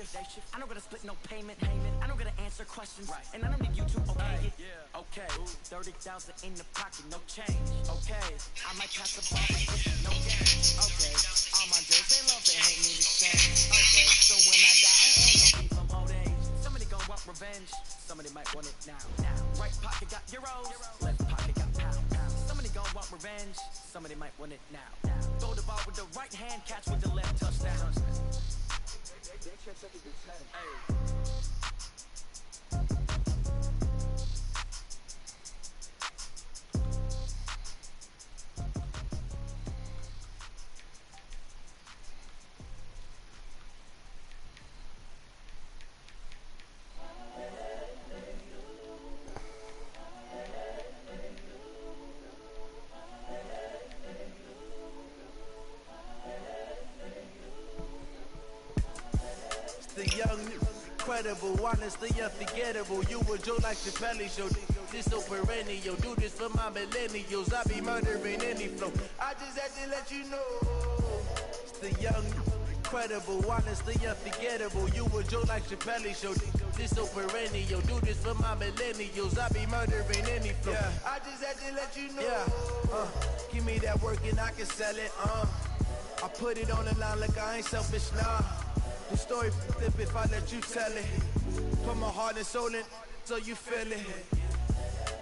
shift. I don't gotta split no payment. I don't gotta answer questions. And I don't need you to okay it. Okay, 30,000 in the pocket, no change. Okay, I might pass the ball, but no game. Okay, all my girls, they love and hate me the same. Okay, so when I die, I ain't gonna be from old age. Somebody gon' want revenge. Somebody might want it now. Right pocket got euros, left pocket got pound. Somebody gon' want revenge. Somebody might want it now. Throw the ball with the right hand, catch with the left, touchdown. The young, incredible, honestly unforgettable. You would joke like Chappelle show. This so perennial. Do this for my millennials. I be murdering any flow. I just had to let you know. It's the young, incredible, honestly unforgettable. You would joke like Chappelle show. This so perennial. Do this for my millennials. I be murdering any flow. Yeah. I just had to let you know. Yeah. Give me that work and I can sell it. I put it on the line like I ain't selfish, nah. The story flip if I let you tell it. Put my heart and soul in so you feel it.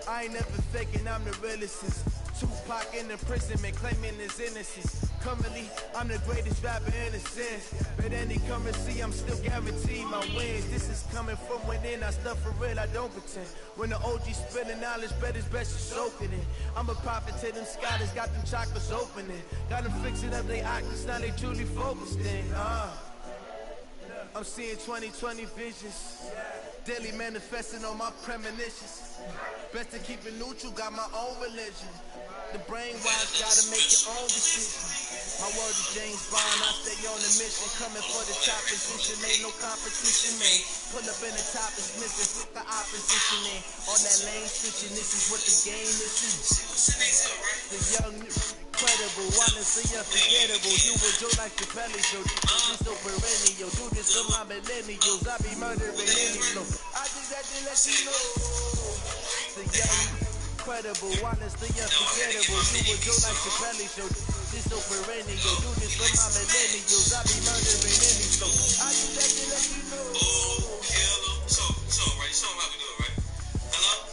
I ain't never faking, I'm the realest. Tupac in the imprisonment claiming his innocence. Currently, I'm the greatest rapper in a sense. But any currency, I'm still guaranteed my wins. This is coming from within, I stuff for real, I don't pretend. When the OG spilling knowledge, bet it's best you soak it in. I'm a prophet to them scholars, got them chakras opening. Got them fixing up they octaves, now they truly focused in. I'm seeing 2020 visions, daily manifesting on my premonitions. Best to keep it neutral, got my own religion. The brainwash, gotta make your own decision. My word is James Bond, I stay on a mission. Coming for the top position, ain't no competition, man. Pull up in the top is missing, flip the opposition in. On that lane switching, this is what the game is. The young, incredible, honestly unforgettable. You would joke like Chappelle show. This so perennial. Do this for my millennials. I be murdering any flow. I just had to let you know. The young, incredible, honestly unforgettable. You would joke like Chappelle show. This so perennial. Do this for my millennials. I be murdering any flow. I just had to let you know. Oh, killer. So, right? Show 'em how we do it, right? Hello?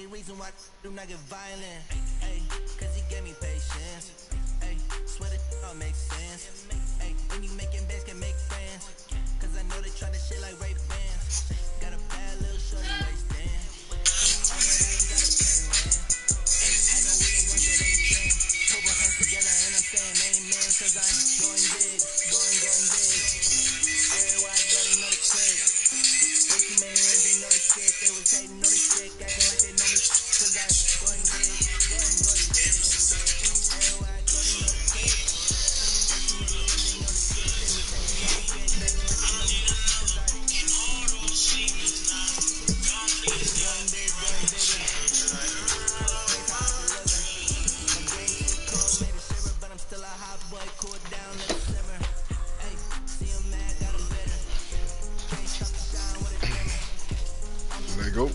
Reason why do not get violent, ay, cause he gave me patience, ay, swear that all makes sense, ay, when you making bands can make friends, cause I know they tryna shit like Ray Bans, got a bad little shorty waist in, I know they ain't gotta pay, man, ay, I know we the ones that ain't trained, put our hands together and I'm saying amen, cause I'm going big, going big, everywhere I go they know the trick, way too many ways they know the shit, they was hating, know the shit, acting like they know me. Cause I'm going big, going big. Everywhere I go, they know the kid. They know the shit. They was saying they know the shit. Cause I'm getting all those secrets now. Going big, going bigger. My brain too cold, made a shiver, but I'm still a hot boy. Cool down, let it simmer. Hey, see him mad, got him better. Can't stop to shine with a dimmer. There you go.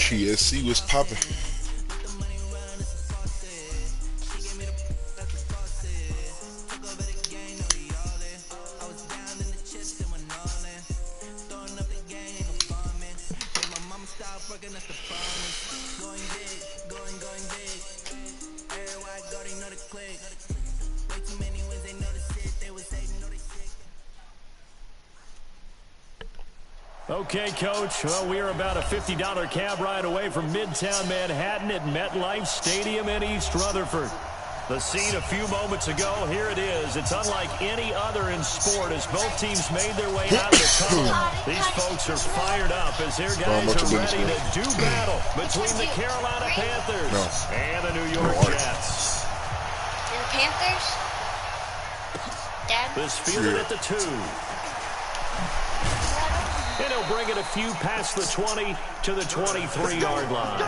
TSC was popping. Okay, Coach. Well, we are about a $50 cab ride away from Midtown Manhattan at MetLife Stadium in East Rutherford. The scene a few moments ago, here it is. It's unlike any other in sport as both teams made their way out of the tunnel. These folks are fired up as their guys are ready to do battle between the Carolina Panthers and the New York Jets. And the Panthers? Dad? This fielded at the 2. And he'll bring it a few past the 20 to the 23-yard line.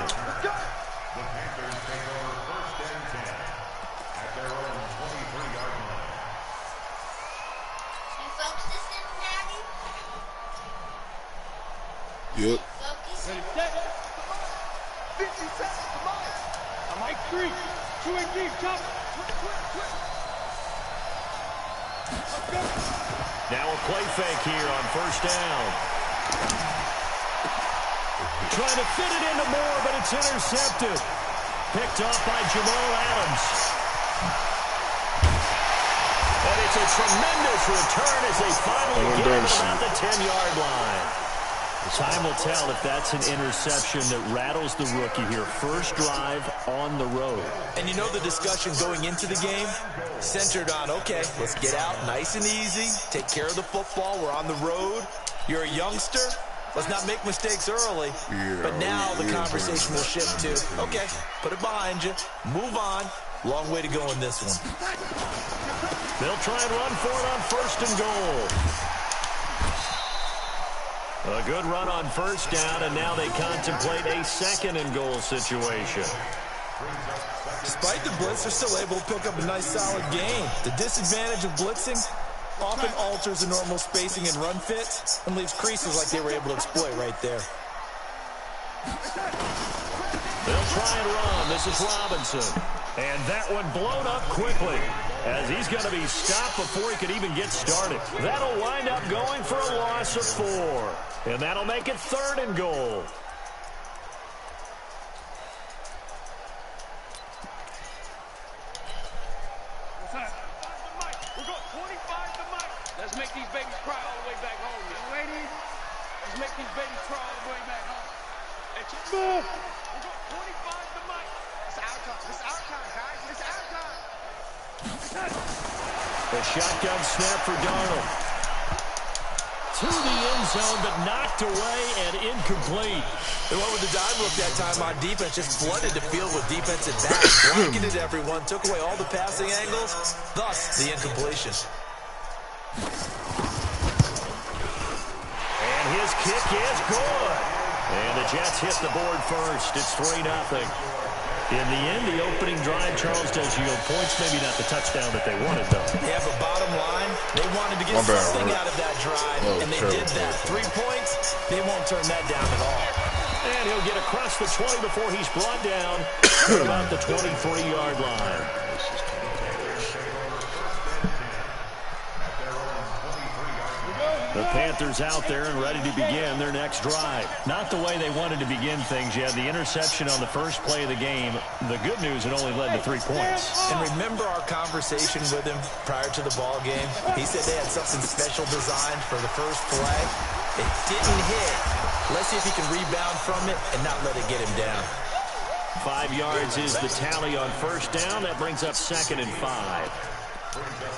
Yep. 50 seconds, come on. I'm like 3, 2 and deep, jump. Quick. Let's go. Now a play fake here on first down. Trying to fit it into Moore, but it's intercepted. Picked off by Jamal Adams. And it's a tremendous return as they finally get it about the 10-yard line. Time will tell if that's an interception that rattles the rookie here. First drive on the road. And you know the discussion going into the game centered on, okay, let's get out nice and easy, take care of the football, we're on the road, you're a youngster, let's not make mistakes early. But now the conversation will shift to, okay, put it behind you, move on, long way to go in this one. They'll try and run for it on first and goal. A good run on first down, and now they contemplate a second and goal situation. Despite the blitz, they're still able to pick up a nice, solid gain. The disadvantage of blitzing often alters the normal spacing and run fit and leaves creases like they were able to exploit right there. They'll try and run. This is Robinson. And that one blown up quickly as he's going to be stopped before he could even get started. That'll wind up going for a loss of 4. And that'll make it third and goal. We're going 25 to Mike. Let's make these babies cry all the way back home. You ladies, let's make these babies cry all the way back home. Let's move. We're going 25 to Mike. It's our time. It's our time, guys. It's our time. The shotgun snap for Darnold. To the end zone, but knocked away and incomplete. And what with the dive look that time on defense, just flooded the field with defensive backs, blanketed everyone, took away all the passing angles, thus the incompletion. And his kick is good. And the Jets hit the board first. It's 3-0. In the end, the opening drive, Charles does yield points. Maybe not the touchdown that they wanted, though. Yeah, but bottom line, they wanted to get something out of that drive, and they did that. 3 points, they won't turn that down at all. And he'll get across the 20 before he's brought down at about the 23-yard line. The Panthers out there and ready to begin their next drive. Not the way they wanted to begin things. You had the interception on the first play of the game. The good news, it only led to 3 points. And remember our conversation with him prior to the ball game? He said they had something special designed for the first play. It didn't hit. Let's see if he can rebound from it and not let it get him down. 5 yards is the tally on first down. That brings up 2nd and 5.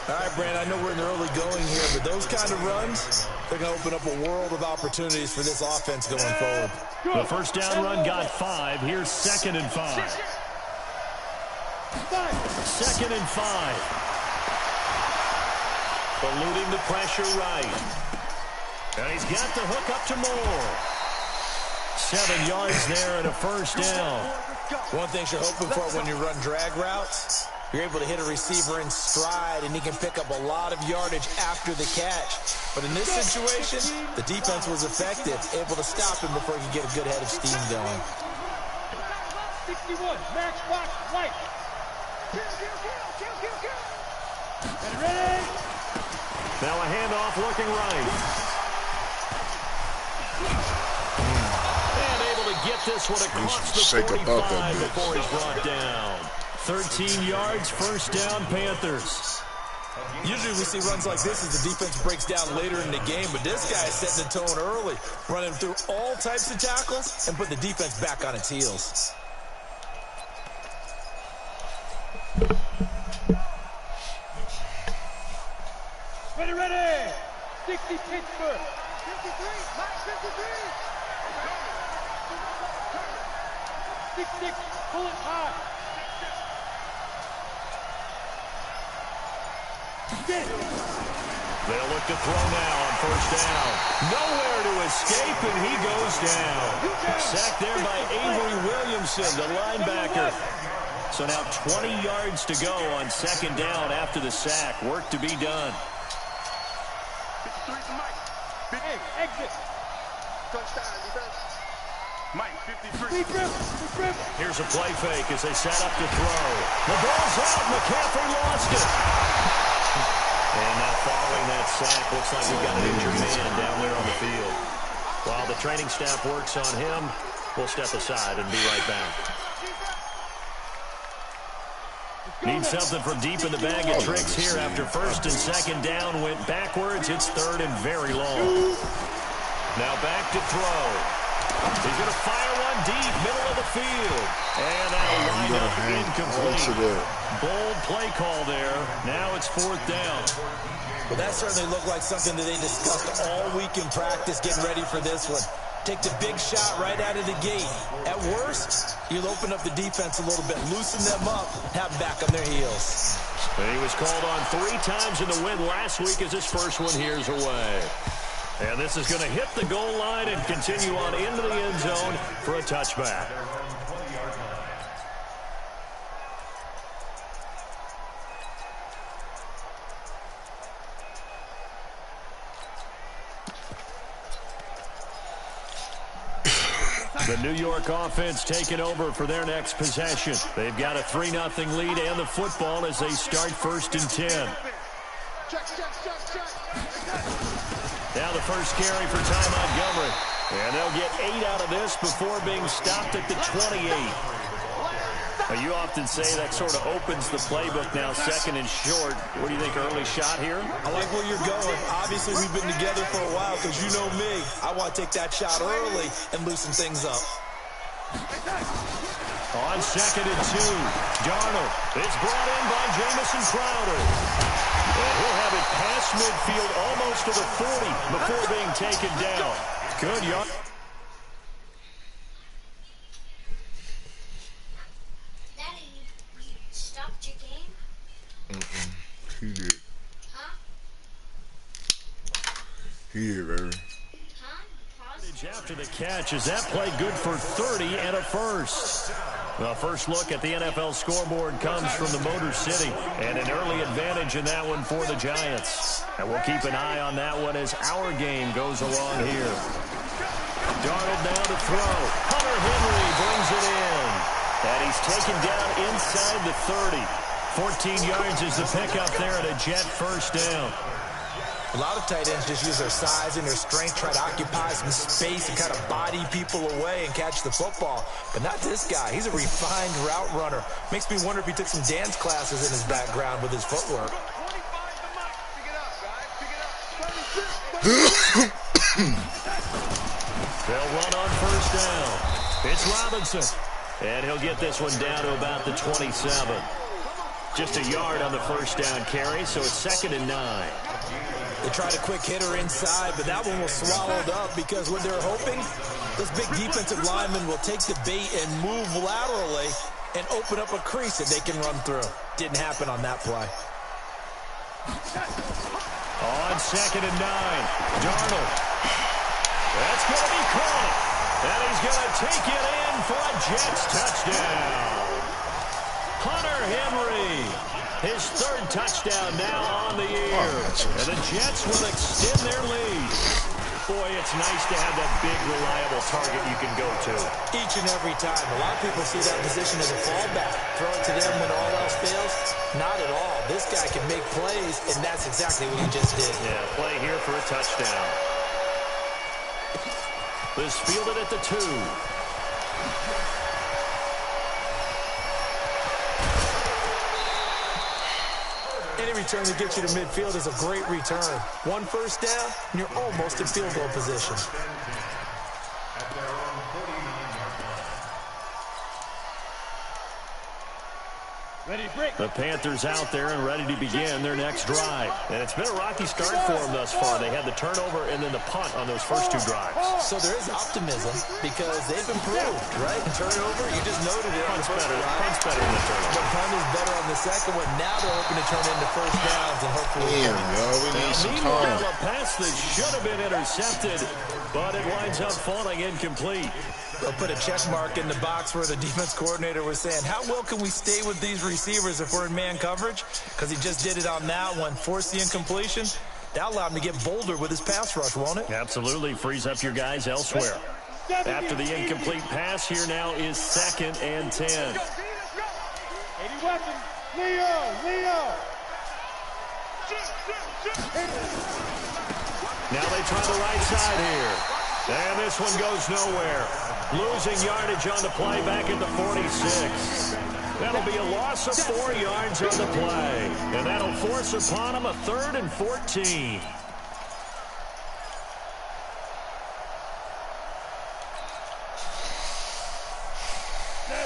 All right, Brand, I know we're in the early going here, but those kind of runs, they're going to open up a world of opportunities for this offense going forward. The first down run got 5. Here's 2nd and 5. 2nd and 5. Eluding the pressure right. And he's got the hook up to Moore. 7 yards there and a first down. One thing you're hoping for when you run drag routes, you're able to hit a receiver in stride, and he can pick up a lot of yardage after the catch. But in this situation, the defense was effective, able to stop him before he could get a good head of steam going. 61, Max Watts, White. Ready? Now a handoff looking right. And able to get this one across the 45 before he's brought down. 13 yards, first down, Panthers. Usually we see runs like this as the defense breaks down later in the game, but this guy is setting the tone early, running through all types of tackles and put the defense back on its heels. Ready! 60 Pittsburgh. 53, Mike 53. 6-6, pull it high. They'll look to throw now on first down. Nowhere to escape, and he goes down. Sacked there by Avery Williamson, the linebacker. So now 20 yards to go on second down after the sack. Work to be done. 53 to Mike. Big exit. Touchdown, defense. Mike, 53. Here's a play fake as they set up to throw. The ball's out. McCaffrey lost it. And now following that sack, looks like we've got an injured man down there on the field. While the training staff works on him, we'll step aside and be right back. Need something from deep in the bag of tricks here after first and second down went backwards. It's third and very long. Now back to throw. He's going to fire one deep, middle of the field. And that'll wind up incomplete. Bold play call there. Now it's fourth down. Well, that certainly looked like something that they discussed all week in practice, getting ready for this one. Take the big shot right out of the gate. At worst, you'll open up the defense a little bit, loosen them up, have them back on their heels. He was called on 3 times in the win last week as his first one here's away. And this is going to hit the goal line and continue on into the end zone for a touchback. The New York offense taking over for their next possession. They've got a 3-0 lead and the football as they start first and 10. Now the first carry for Ty Montgomery. And they'll get 8 out of this before being stopped at the 28. Now, you often say that sort of opens the playbook now, second and short. What do you think, early shot here? I like where you're going. Obviously, we've been together for a while because you know me. I want to take that shot early and loosen things up. On second and 2, Darnold. It's brought in by Jamison Crowder. And he'll have it past midfield almost to the 40 before being taken down. Good yard. Daddy, you stopped your game? He did. Huh? He did, baby. Huh? Pause? After the catch, is that play good for 30 and a first? The first look at the NFL scoreboard comes from the Motor City, and an early advantage in that one for the Giants. And we'll keep an eye on that one as our game goes along here. Darnold now to throw. Hunter Henry brings it in. And he's taken down inside the 30. 14 yards is the pickup there at a Jet first down. A lot of tight ends just use their size and their strength, try to occupy some space and kind of body people away and catch the football. But not this guy. He's a refined route runner. Makes me wonder if he took some dance classes in his background with his footwork. They'll run on first down. It's Robinson. And he'll get this one down to about the 27. Just a yard on the first down carry, so it's second and 9. They tried a quick hitter inside, but that one was swallowed up because what they're hoping, this big defensive lineman will take the bait and move laterally and open up a crease that they can run through. Didn't happen on that play. On second and 9, Darnold. That's going to be caught. And he's going to take it in for a Jets touchdown. Hunter Henry, his third touchdown now on the year. And the Jets will extend their lead. Boy, it's nice to have that big, reliable target you can go to. Each and every time. A lot of people see that position as a fallback. Throw it to them when all else fails. Not at all. This guy can make plays, and that's exactly what he just did. Yeah, play here for a touchdown. This fielded at the 2. Any return that gets you to midfield is a great return. One first down, and you're almost in field goal position. The Panthers out there and ready to begin their next drive. And it's been a rocky start for them thus far. They had the turnover and then the punt on those first 2 drives. So there is optimism because they've improved, right? Turnover, you just noted it. Punt's better than the turnover. The punt is better on the second one. Now they're hoping to turn into first downs and hopefully. Damn, y'all, we need some Meanwhile, time. a pass that should have been intercepted, but it winds up falling incomplete. They'll put a check mark in the box where the defense coordinator was saying, how well can we stay with these receivers if we're in man coverage? Because he just did it on that one, forced the incompletion. That'll allow him to get bolder with his pass rush, won't it? Absolutely, frees up your guys elsewhere. After the incomplete pass, here now is 2nd and 10. 80 weapons. Leo. Now they try the right side here. And this one goes nowhere. Losing yardage on the play back at the 46. That'll be a loss of 4 yards on the play. And that'll force upon them a 3rd and 14.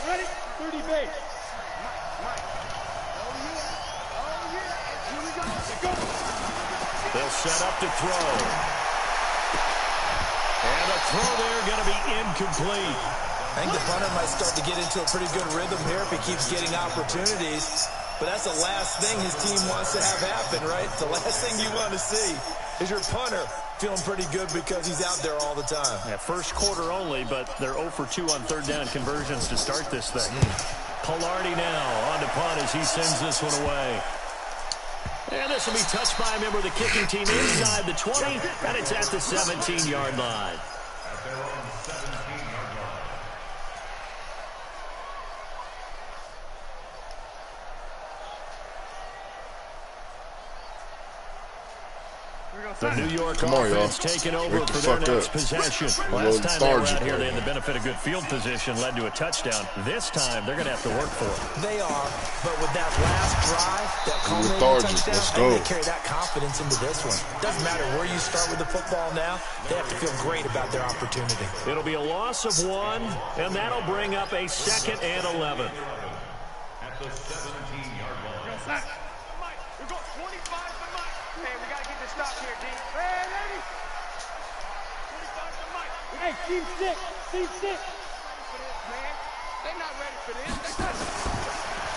Ready? 30 base. They'll set up to throw. And a throw there going to be incomplete. I think the punter might start to get into a pretty good rhythm here if he keeps getting opportunities. But that's the last thing his team wants to have happen, right? The last thing you want to see is your punter feeling pretty good because he's out there all the time. Yeah, first quarter only, but they're 0 for 2 on 3rd down conversions to start this thing. Pilardi now on to punt as he sends this one away. And this will be touched by a member of the kicking team inside the 20, and it's at the 17-yard line. The New York offense taking over for their next possession. Last time they were out here, they had the benefit of good field position, led to a touchdown. This time, they're going to have to work for it. They are, but with that last drive, that culminating touchdown, Let's I go. think they carry that confidence into this one. Doesn't matter where you start with the football now, they have to feel great about their opportunity. It'll be a loss of 1, and that'll bring up a 2nd and 11. At the 17-yard line. We're going 25 to Mike. Hey, we got to get this stop here, D. Hey, ready? 25 to Mike. Hey, team 6. Team 6. Man, they're not ready for this.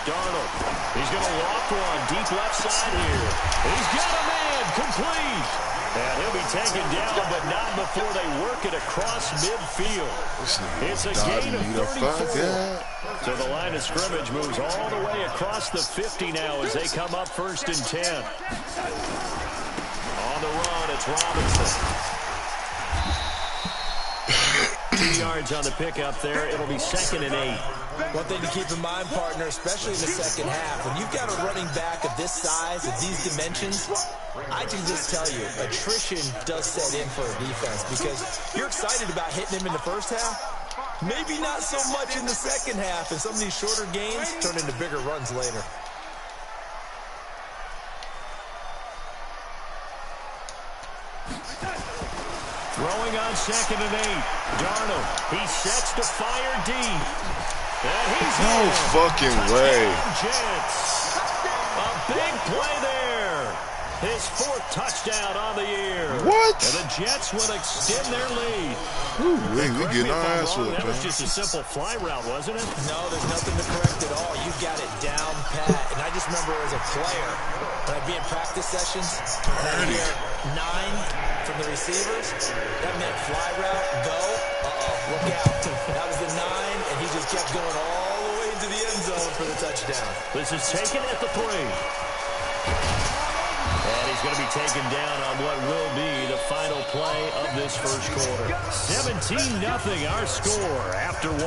Darnold, he's going to loft one deep left side here. He's got a man, complete. And he'll be taken down, but not before they work it across midfield. It's a gain of 34. So the line of scrimmage moves all the way across the 50 now as they come up 1st and 10. On the run, it's Robinson. 2 yards on the pickup there. It'll be 2nd and 8. One thing to keep in mind, partner, especially in the second half, when you've got a running back of this size, of these dimensions, I can just tell you, attrition does set in for a defense because you're excited about hitting him in the first half. Maybe not so much in the second half, and some of these shorter gains turn into bigger runs later. Throwing on 2nd and 8. Darnold, he sets to fire deep. And he's No fucking way. Jets. A big play there. His 4th touchdown on the year. What? And the Jets will extend their lead. We getting our ass whooped, That was man. just a simple fly route, wasn't it? No, there's nothing to correct at all. You got it down pat. And I just remember as a player, when I'd be in practice sessions, and I'd hear 9 from the receivers, that meant fly route, go, look out. That was the 9, and he just kept going all the way into the end zone for the touchdown. This is taken at the 3. And he's going to be taken down on what will be the final play of this first quarter. 17-0 our score after 1.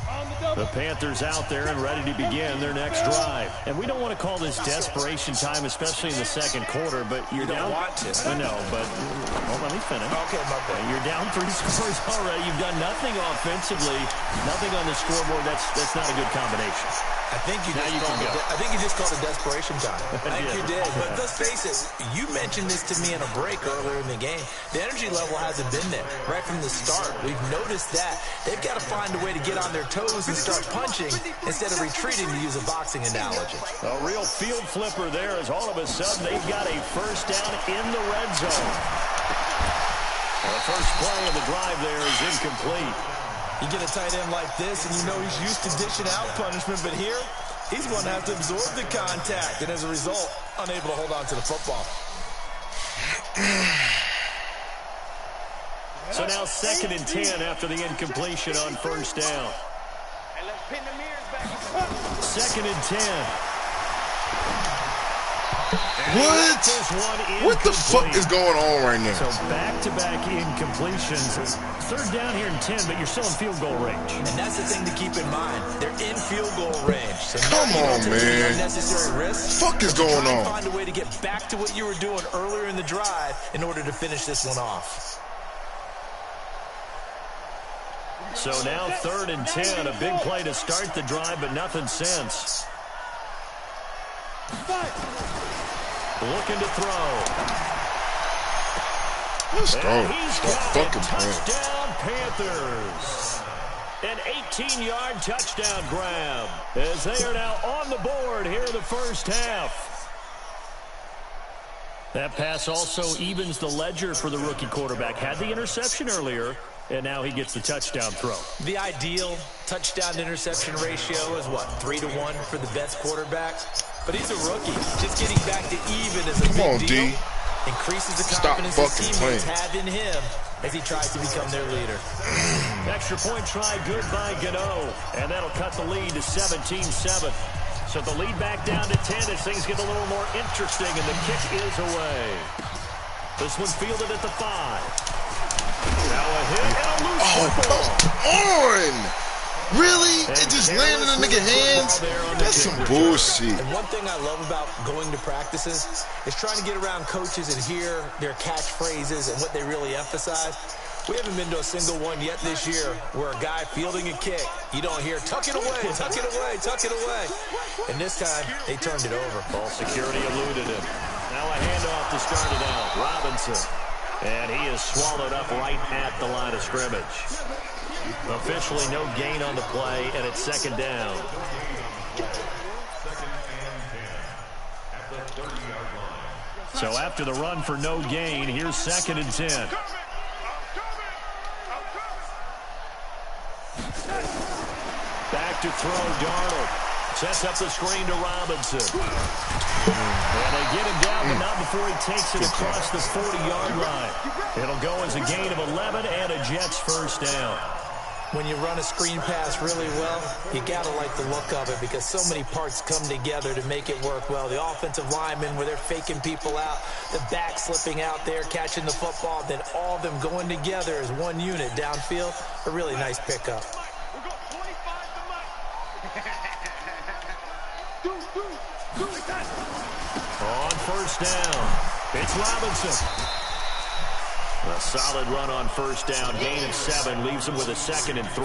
On the The Panthers out there and ready to begin their next drive. And we don't want to call this desperation time, especially in the second quarter, but you're down. Want to. No, but let me finish. Okay, my bad. You're down 3 scores already. You've done nothing offensively, nothing on the scoreboard. That's not a good combination. I think you just called it desperation time. I think you did. But let's face it, you mentioned this to me in a break earlier in the game. The energy level hasn't been there right from the start. We've noticed that. They've got to find a way to get on their toes and start punching instead of retreating, to use a boxing analogy. A real field flipper there as all of a sudden they've got a first down in the red zone. The first play of the drive there is incomplete. You get a tight end like this, and you know he's used to dishing out punishment, but here, he's going to have to absorb the contact, and as a result, unable to hold on to the football. So now 2nd and 10 after the incompletion on first down. 2nd and 10. What? What the fuck is going on right now? So back-to-back incompletions. 3rd down here and 10, but you're still in field goal range. And that's the thing to keep in mind. They're in field goal range. So come on, man. Unnecessary risk. Fuck is going on? Find a way to get back to what you were doing earlier in the drive in order to finish this one off. So now 3rd and 10, a big play to start the drive, but nothing since. Looking to throw. Let's go. And he's Stop got fucking touchdown, Panthers. An 18-yard touchdown grab as they are now on the board here in the first half. That pass also evens the ledger for the rookie quarterback. Had the interception earlier, and now he gets the touchdown throw. The ideal touchdown-interception ratio is, what, 3-to-1 for the best quarterback? But he's a rookie. Just getting back to even is a big deal. Increases the confidence his teammates have in him as he tries to become their leader. Extra point try good by Gano. And that'll cut the lead to 17-7. So the lead back down to 10 as things get a little more interesting, and the kick is away. This one fielded at the 5. Now a hit and a loose football. Come on! Really? It just landed in the nigga hands? That's some bullshit. And one thing I love about going to practices is trying to get around coaches and hear their catchphrases and what they really emphasize. We haven't been to a single one yet this year where a guy fielding a kick, you don't hear, tuck it away, tuck it away, tuck it away. And this time, they turned it over. Ball security eluded him. Now a handoff to start it out. Robinson. And he is swallowed up right at the line of scrimmage. Officially no gain on the play, and it's 2nd down. So after the run for no gain, here's 2nd and 10. Back to throw, Darnold. Sets up the screen to Robinson. And they get him down, but not before he takes it across the 40-yard line. It'll go as a gain of 11 and a Jets first down. When you run a screen pass really well, you got to like the look of it because so many parts come together to make it work well. The offensive linemen, where they're faking people out, the back slipping out there, catching the football, then all of them going together as one unit downfield. A really nice pickup. On first down, it's Robinson. A solid run on first down. Gain of 7 leaves him with a 2nd and 3.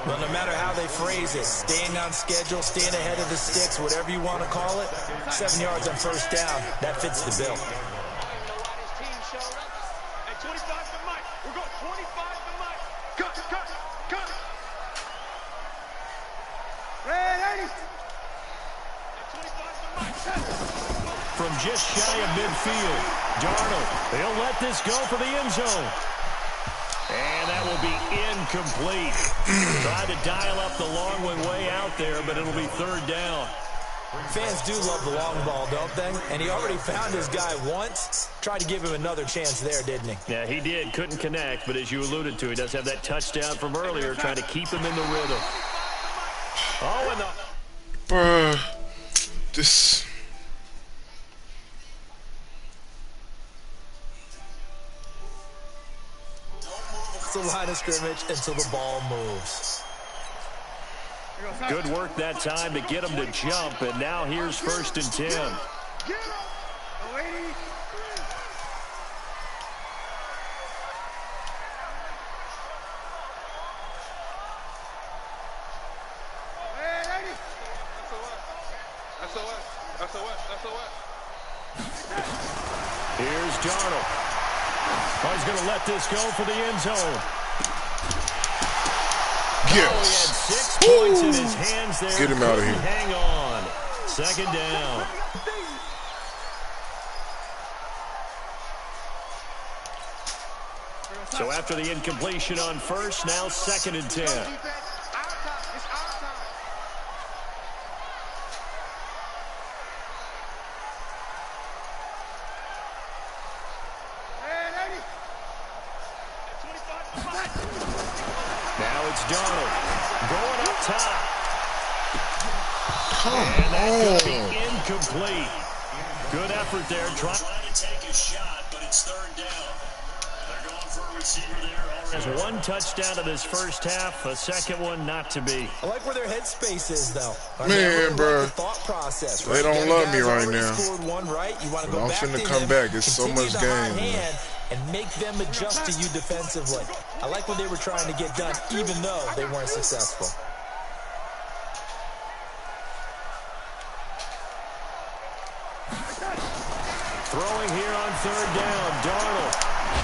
Well, no matter how they phrase it, staying on schedule, staying ahead of the sticks, whatever you want to call it, 7 yards on first down, that fits the bill. From just shy of midfield, Darnold, he'll let this go for the end zone. And that will be incomplete. Tried to dial up the long one way out there, but it'll be 3rd down. Fans do love the long ball, don't they? And he already found his guy once. Tried to give him another chance there, didn't he? Yeah, he did. Couldn't connect, but as you alluded to, he does have that touchdown from earlier, trying to keep him in the rhythm. Oh, and the... This... The line of scrimmage until the ball moves. Good work that time to get him to jump, and now here's 1st and 10. Here's Darnold. Oh, he's going to let this go for the end zone. Yes. Oh, he had 6 points in his hands there. Get him out of here. Hang on. 2nd down. So after the incompletion on 1st, now 2nd and 10. Now it's Darnold going up top. And that's going to be incomplete. Good effort there. Trying to take a shot, but it's 3rd down. They're going for a receiver there. There's 1 touchdown in this 1st half, a 2nd one not to be. I like where their headspace is, though. Man, bro. The thought process, right? They don't love me right now. Scored 1 right. You want to go I'm back finna to come him, back. It's so much game, hand, and make them adjust to you defensively. I like what they were trying to get done, even though they weren't successful. Throwing here on 3rd down, Darnold.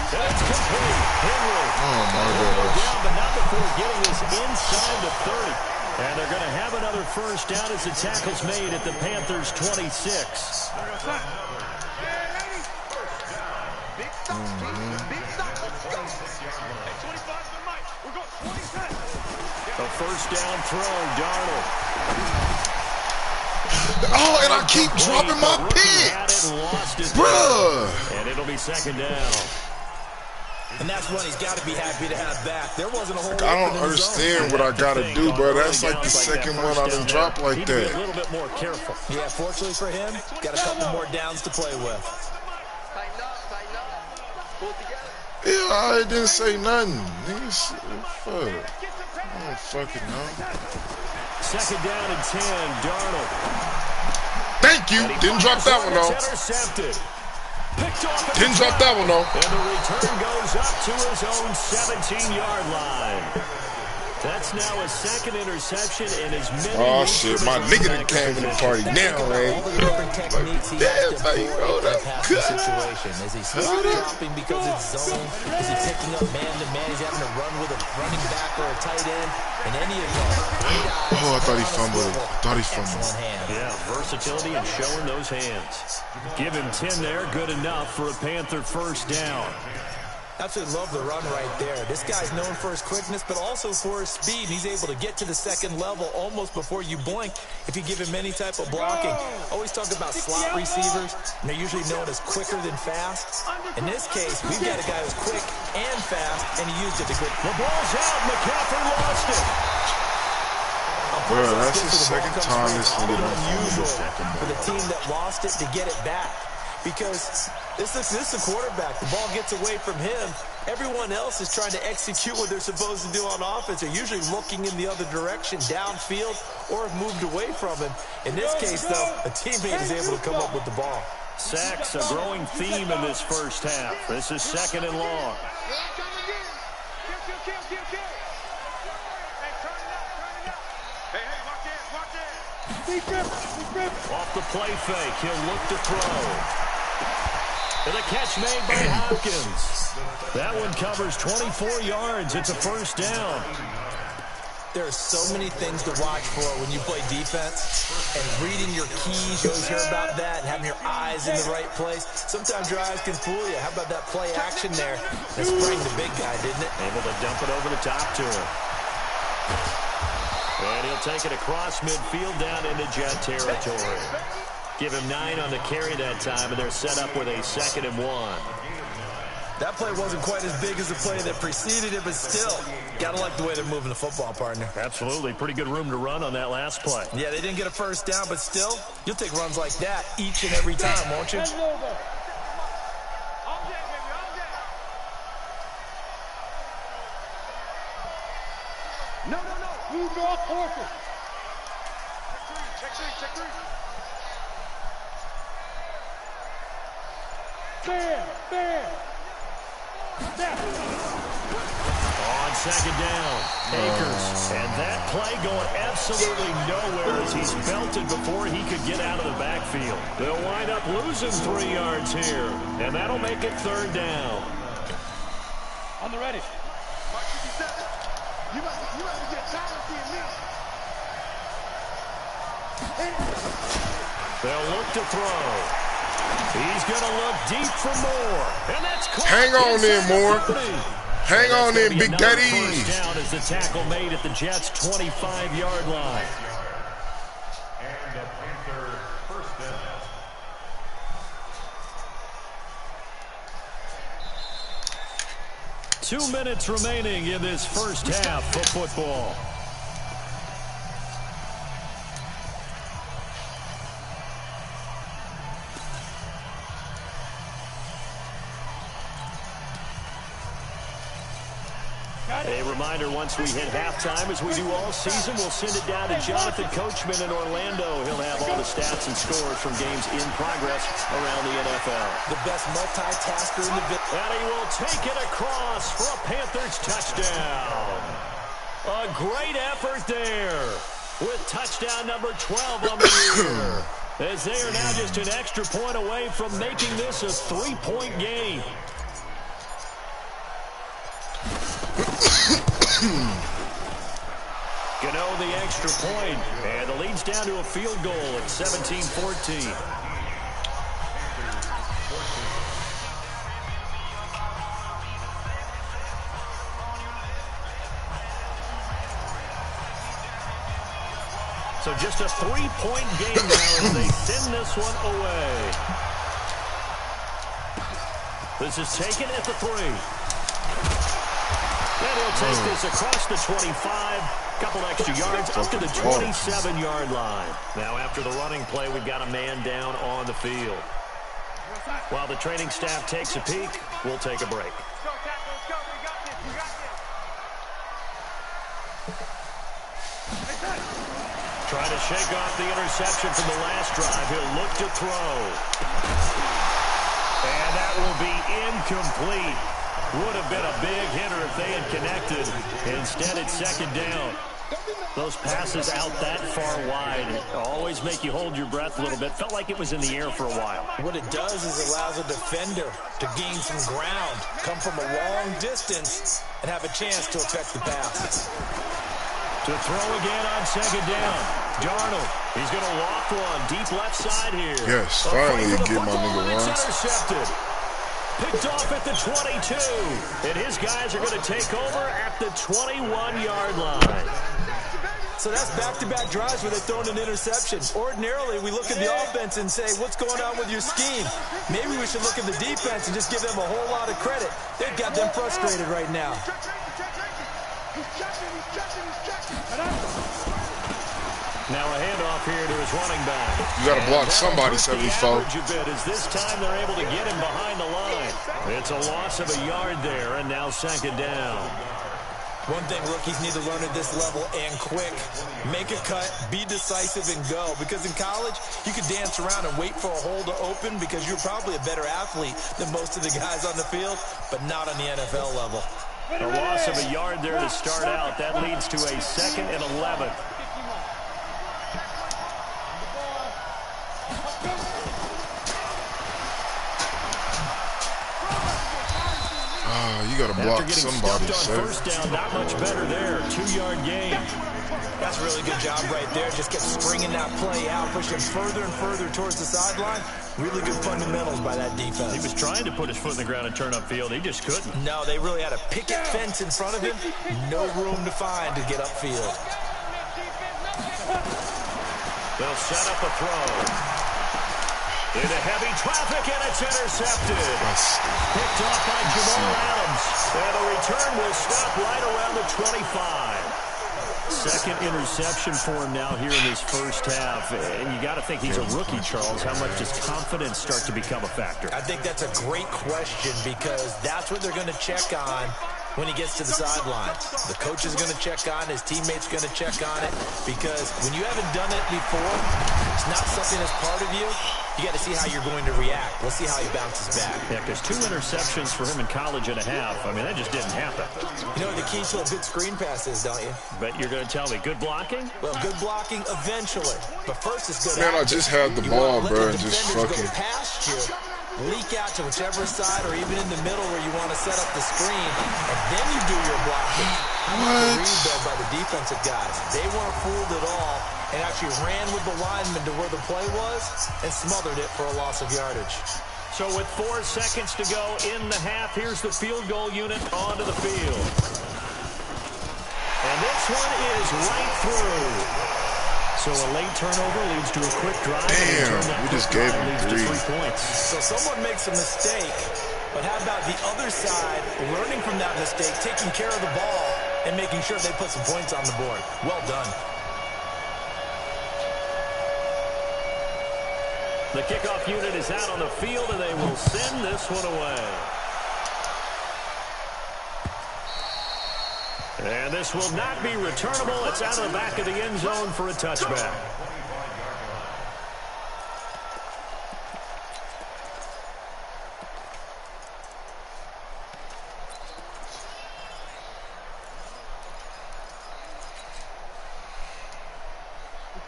That's complete. Henry. Oh, my gosh. Down, but not before getting this inside the 30. And they're going to have another 1st down as the tackle's made at the Panthers' 26. A 1st down throw, Darnold. Oh, and I keep dropping my picks. Bruh. And it'll be 2nd down. And that's one he's got to be happy to have back. There wasn't a whole I don't understand what I got to do, bro. That's like the 2nd one I done dropped like that. A little bit more careful. Yeah, fortunately for him, got a couple more downs to play with. Yeah, I didn't say nothing. Niggas, fuck. I don't fucking know. 2nd down and 10, Darnold. Thank you. Didn't drop that one, though. Intercepted. Didn't drop that one, though. And the return goes up to his own 17-yard line. That's now a 2nd interception and as many. Oh, shit. My nigga done came in the party now, man. Damn, how you rolled up. Situation. Is he dropping because it's zone? Is he picking up man-to-man? He's having to run with a running back or a tight end. In any event, oh, I thought he fumbled. Yeah, versatility and showing those hands. Give him 10 there. Good enough for a Panther 1st down. Absolutely love the run right there. This guy's known for his quickness, but also for his speed. He's able to get to the 2nd level almost before you blink if you give him any type of blocking. Always talk about slot receivers, and they're usually known as quicker than fast. In this case, we've got a guy who's quick and fast, and he used it to good. The ball's out. McCaffrey lost it. Bro, that's the 2nd time this nigga done unusual for the team that lost it to get it back. Because this is a quarterback. The ball gets away from him. Everyone else is trying to execute what they're supposed to do on offense. They're usually looking in the other direction, downfield, or have moved away from him. In this case, though, a teammate is able to come up with the ball. Sacks, a growing theme in this 1st half. This is 2nd and long. Off the play fake, he'll look to throw. And the catch made by Hopkins. That one covers 24 yards. It's a 1st down. There are so many things to watch for when you play defense, and reading your keys, you always hear about that, and having your eyes in the right place. Sometimes your eyes can fool you. How about that play action there? That sprang the big guy, didn't it? Able to dump it over the top to him. And he'll take it across midfield down into Jet territory. Give him 9 on the carry that time, and they're set up with a 2nd and 1. That play wasn't quite as big as the play that preceded it, but still, gotta like the way they're moving the football, partner. Absolutely. Pretty good room to run on that last play. Yeah, they didn't get a 1st down, but still, you'll take runs like that each and every time, won't you? No. Move off horses. On second down, Akers. And that play going absolutely nowhere as he's belted before he could get out of the backfield. They'll wind up losing 3 yards here, and that'll make it third down. On the ready. Mark 57. You must get tired of seeing me. They'll look to throw. He's going to look deep for more. And that's caught. Hang on there, Moore. Hang on there, Big Daddy. First down as the tackle made at the Jets' 25-yard line. And the Panther first down. Two minutes remaining in this first half of football. A reminder, once we hit halftime, as we do all season, we'll send it down to Jonathan Coachman in Orlando. He'll have all the stats and scores from games in progress around the NFL. The best multitasker in the business. And he will take it across for a Panthers touchdown. A great effort there with touchdown number 12 on the year. As they are now just an extra point away from making this a 3-point game. Gano the extra point, and the lead's down to a field goal at 17-14. So just a 3-point game now as they send this one away. This is taken at the 3. And he'll take this across the 25, couple extra yards up to the 27-yard line. Now after the running play, we've got a man down on the field. While the training staff takes a peek, we'll take a break. Trying to shake off the interception from the last drive. He'll look to throw. And that will be incomplete. Would have been a big hitter if they had connected. Instead, it's second down. Those passes out that far wide always make you hold your breath a little bit. Felt like it was in the air for a while. What it does is it allows a defender to gain some ground, come from a long distance, and have a chance to affect the pass. To throw again on second down. Darnold, he's going to loft one deep left side here. Yes, finally get my nigga It's one. intercepted. Picked off at the 22. And his guys are going to take over at the 21-yard line. So that's back-to-back drives where they're throwing an interception. Ordinarily, we look at the offense and say, what's going on with your scheme? Maybe we should look at the defense and just give them a whole lot of credit. They've got them frustrated right now. Now a handoff here to his running back. You got to block somebody, 74. As this time they're able to get him behind the line. It's a loss of a yard there, and now second down. One thing rookies need to learn at this level, and quick, make a cut, be decisive, and go. Because in college, you can dance around and wait for a hole to open because you're probably a better athlete than most of the guys on the field, but not on the NFL level. A loss of a yard there to start out. That leads to a 2nd and 11. You got to block somebody, sir. First down, not much better there. 2-yard gain. That's a really good job right there. Just kept stringing that play out, pushing further and further towards the sideline. Really good fundamentals by that defense. He was trying to put his foot in the ground and turn upfield. He just couldn't. No, they really had a picket fence in front of him. No room to find to get upfield. They'll set up a throw. Into heavy traffic, and it's intercepted. Picked off by Jamal Adams. And the return will stop right around the 25. Second interception for him now here in his first half. And you got to think he's a rookie, Charles. How much does confidence start to become a factor? I think that's a great question because that's what they're going to check on when he gets to the sideline. The coach is going to check on it. His teammates going to check on it, because when you haven't done it before, it's not something that's part of you. You got to see how you're going to react. We'll see how he bounces back. Yeah, because 2 interceptions for him in college and a half. I mean, that just didn't happen. You know what the key to a good screen pass is, don't you? But you're going to tell me, good blocking? Well, good blocking eventually. But first it's good. Man, I just had the ball, bro, and just fucking go past you, leak out to whichever side or even in the middle where you want to set up the screen, and then you do your blocking. What? Read though by the defensive guys. They weren't fooled at all and actually ran with the lineman to where the play was and smothered it for a loss of yardage. So with 4 seconds to go in the half, here's the field goal unit onto the field. And this one is right through. So a late turnover leads to a quick drive. Damn, we just gave him 3 points. So someone makes a mistake, but how about the other side learning from that mistake, taking care of the ball, and making sure they put some points on the board? Well done. The kickoff unit is out on the field, and they will send this one away. And this will not be returnable. It's out of the back of the end zone for a touchback.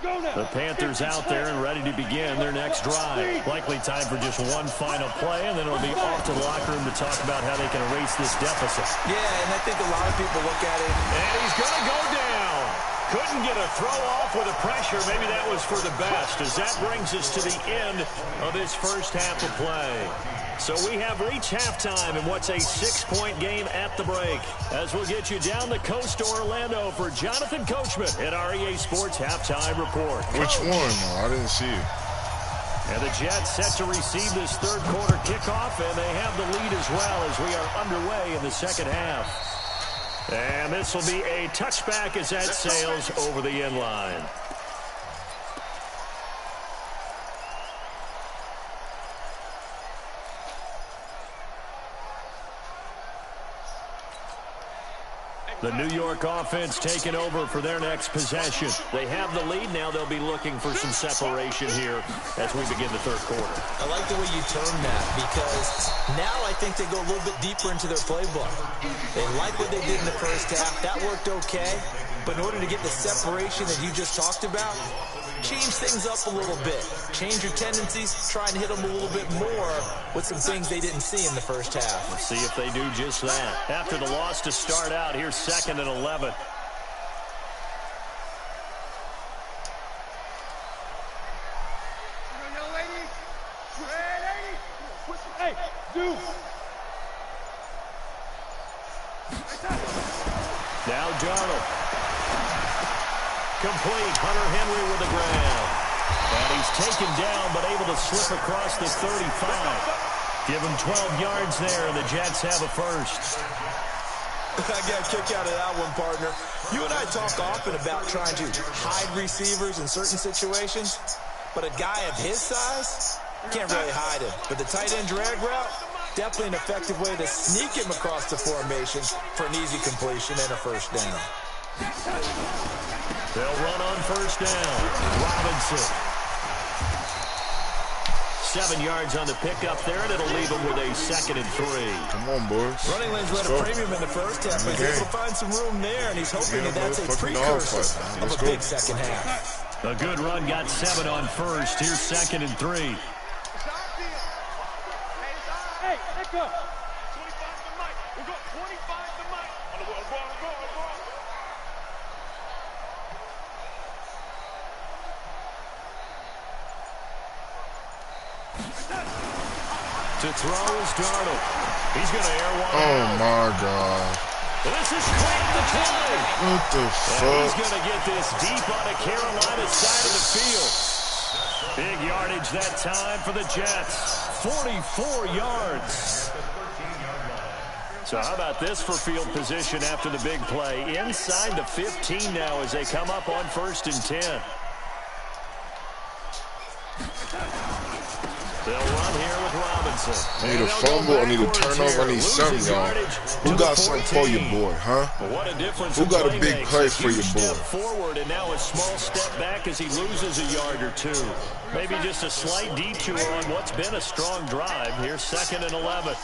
The Panthers out there and ready to begin their next drive. Likely time for just one final play, and then it'll be off to the locker room to talk about how they can erase this deficit. Yeah, and I think a lot of people look at it. And he's going to go down. Couldn't get a throw off with the pressure. Maybe that was for the best, as that brings us to the end of this first half of play. So we have reached halftime in what's a 6-point game at the break, as we'll get you down the coast to Orlando for Jonathan Coachman at our EA Sports Halftime Report. Which one? I didn't see it. And the Jets set to receive this third quarter kickoff, and they have the lead as well as we are underway in the second half. And this will be a touchback as that sails over the end line. The New York offense taking over for their next possession. They have the lead. Now they'll be looking for some separation here as we begin the third quarter. I like the way you term that, because now I think they go a little bit deeper into their playbook. They like what they did in the first half. That worked okay. But in order to get the separation that you just talked about, change things up a little bit. Change your tendencies. Try and hit them a little bit more with some things they didn't see in the first half. Let's see if they do just that. After the loss to start out, here's 2nd and 11. Hey, dude. Now Darnold. Complete. Hunter Henry with the grab. And he's taken down, but able to slip across the 35. Give him 12 yards there, and the Jets have a first. I got a kick out of that one, partner. You and I talk often about trying to hide receivers in certain situations, but a guy of his size can't really hide him. But the tight end drag route, definitely an effective way to sneak him across the formation for an easy completion and a first down. They'll run on first down. Robinson. 7 yards on the pickup there, and it'll leave them with a 2nd and 3. Come on, boys. Running lanes let a premium in the first half, but he's able to find some room there, and he's hoping that that's a precursor of a big second half. A good run, got 7 on first. Here's 2nd and 3. Hey, let go. 25 to Mike. We got 25 to Mike. To throw is Darnold. He's going to air one. Oh, my God. This is straight to play. What the And he's fuck? going to get this deep on the Carolina side of the field. Big yardage that time for the Jets. 44 yards. So how about this for field position after the big play? Inside the 15 now as they come up on 1st and 10. They'll run here with Robinson. Robinson. I need a fumble, I need a turnover, I need something, y'all. Who got something for your boy, huh? What a difference. Who got a big play for your boy? Step forward and now a small step back as he loses a yard or two. Maybe just a slight detour on what's been a strong drive. Here's 2nd and 11.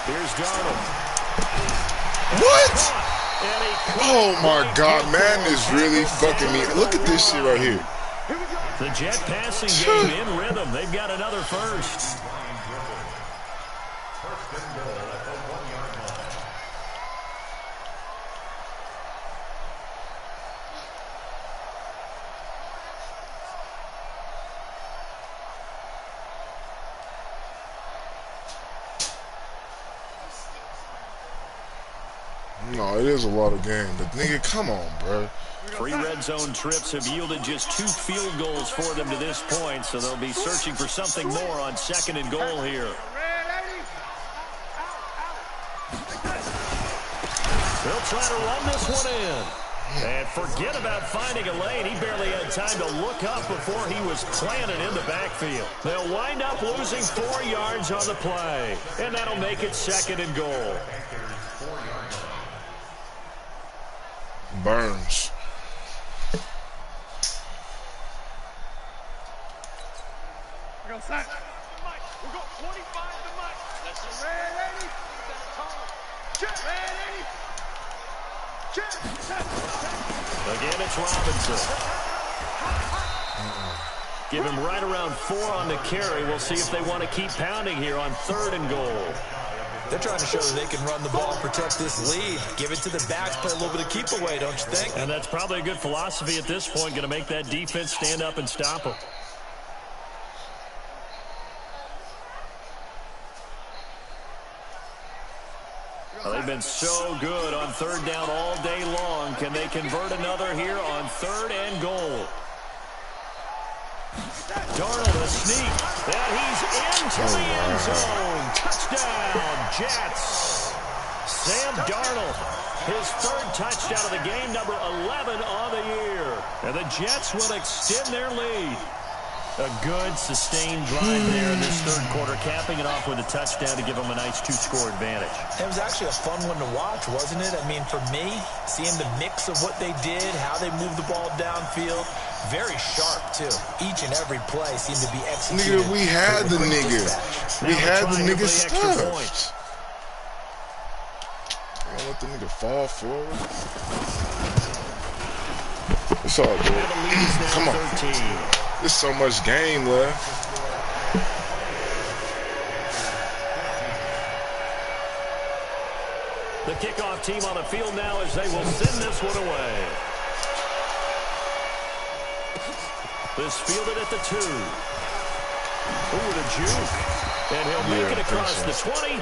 Here's Darnold. What? Oh my God, man, is really fucking me. Look at this shit right here. The Jet passing game in rhythm. They've got another first. No, it is a lot of game, but nigga, come on, bro. 3 red zone trips have yielded just 2 field goals for them to this point, so they'll be searching for something more on 2nd and goal here. They'll try to run this one in. And forget about finding a lane. He barely had time to look up before he was planted in the backfield. They'll wind up losing 4 yards on the play, and that'll make it 2nd and goal. Burns. We're going 25 to Mike. That's the red 80. Check. Red 80. Check. Again, it's Robinson. Give him right around 4 on the carry. We'll see if they want to keep pounding here on 3rd and goal. They're trying to show that they can run the ball, protect this lead. Give it to the backs, play a little bit of keep away, don't you think? And that's probably a good philosophy at this point, going to make that defense stand up and stop them. Well, they've been so good on 3rd down all day long. Can they convert another here on 3rd and goal? Darnold a sneak, and he's into the end zone. Touchdown, Jets. Sam Darnold, his 3rd touchdown of the game, number 11 on the year. And the Jets will extend their lead. A good, sustained drive there in this 3rd quarter, capping it off with a touchdown to give them a nice 2-score advantage. It was actually a fun one to watch, wasn't it? I mean, for me, seeing the mix of what they did, how they moved the ball downfield, very sharp, too. Each and every play seemed to be executed. Nigga, we had the nigga. We had the nigga stuffed. Don't let the nigga fall forward. It's all good. Come on. 13. There's so much game left. The kickoff team on the field now as they will send this one away. This fielded at the 2. Ooh, the juke. And he'll make it across the 20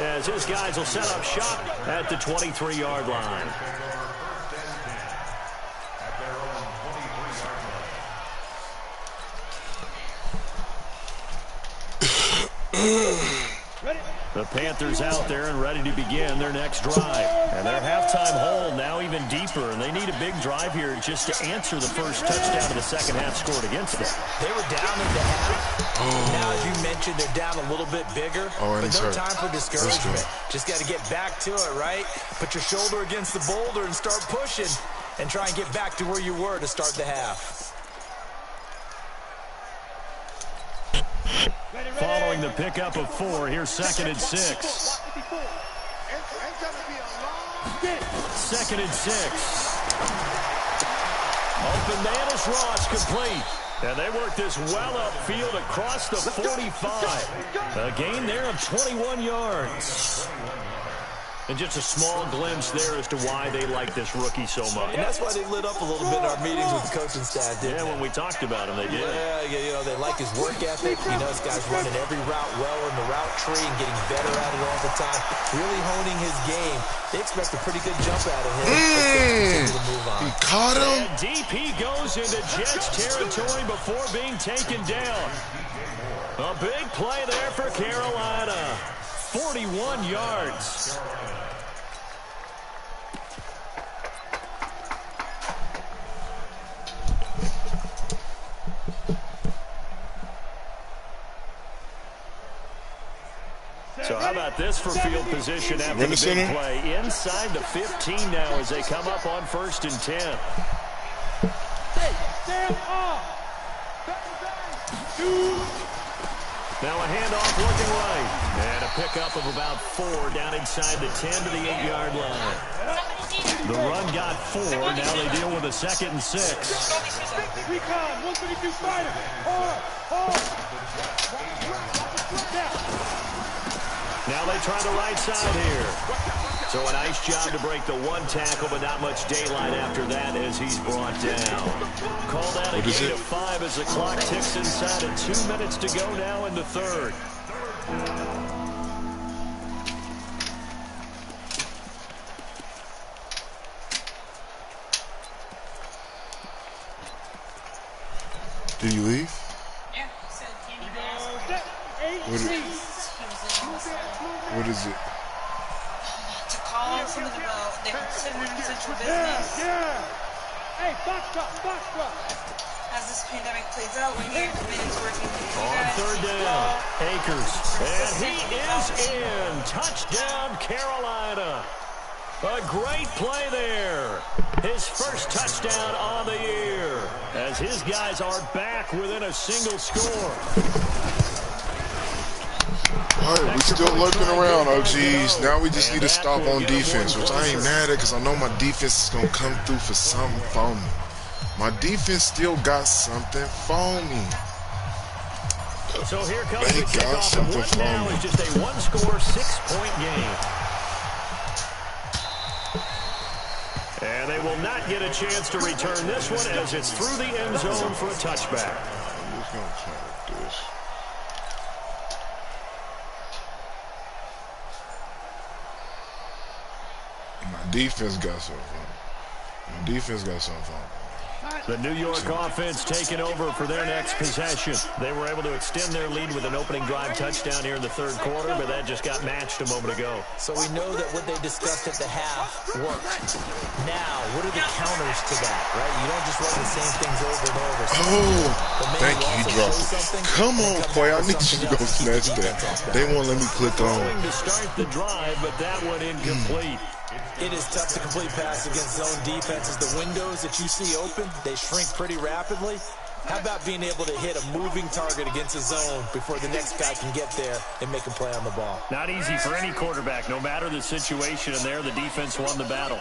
as his guys will set up shop at the 23-yard line. The Panthers out there and ready to begin their next drive. And their halftime hole now even deeper, and they need a big drive here just to answer the first touchdown of the second half scored against them. They were down in the half. Now, as you mentioned, they're down a little bit bigger, but no time for discouragement. Just got to get back to it, right? Put your shoulder against the boulder and start pushing and try and get back to where you were to start the half. Following the pickup of 4, here's 2nd and 6. 2nd and 6. Open man is Ross, complete. And they work this well upfield across the 45. A gain there of 21 yards. And just a small glimpse there as to why they like this rookie so much. And that's why they lit up a little bit in our meetings with the coaching staff, didn't they? When we talked about him, they did. Yeah, you know, they like his work ethic. You know, this guy's running every route well in the route tree and getting better at it all the time. Really honing his game. They expect a pretty good jump out of him. To move on. He caught him. And DP goes into Jets territory before being taken down. A big play there for Carolina. 41 yards. So how about this for field position after the big play? Inside the 15 now as they come up on 1st and 10. Now a handoff looking right. And a pickup of about 4 down inside the 10 to the 8-yard line. The run got 4. Now they deal with a 2nd and 6. Now they try the right side here. So a nice job to break the 1 tackle, but not much daylight after that as he's brought down. Called out a gain of 5 as the clock ticks inside of 2 minutes to go now in the 3rd. Did you leave? Yeah, he said he What is it? to call something about their central business. Hey, box drop. As this pandemic plays out, we're here committed to working with you On guys. 3rd down, Akers. And he is in. Touchdown, Carolina. A great play there. His first touchdown on the year as his guys are back within a single score. All right, we still lurking around, OGs. Now we just need to stop on defense, which I ain't mad at because I know my defense is going to come through for something for me. My defense still got something for me. So here comes the kickoff, and what now is just a 1-score, 6-point game. And they will not get a chance to return this one as it's through the end zone for a touchback. I'm just going to try this. My defense got something. The New York offense taking over for their next possession. They were able to extend their lead with an opening drive touchdown here in the 3rd quarter, but that just got matched a moment ago. So we know that what they discussed at the half worked. Now, what are the counters to that, right? You don't just run the same things over and over. Oh, thank you. He dropped it. Come on, Quay. I need you to go snatch that. They won't let me click on. Going to start the drive, but that one incomplete. It is tough to complete pass against zone defenses. The windows that you see open, they shrink pretty rapidly. How about being able to hit a moving target against a zone before the next guy can get there and make a play on the ball? Not easy for any quarterback, no matter the situation, and there the defense won the battle.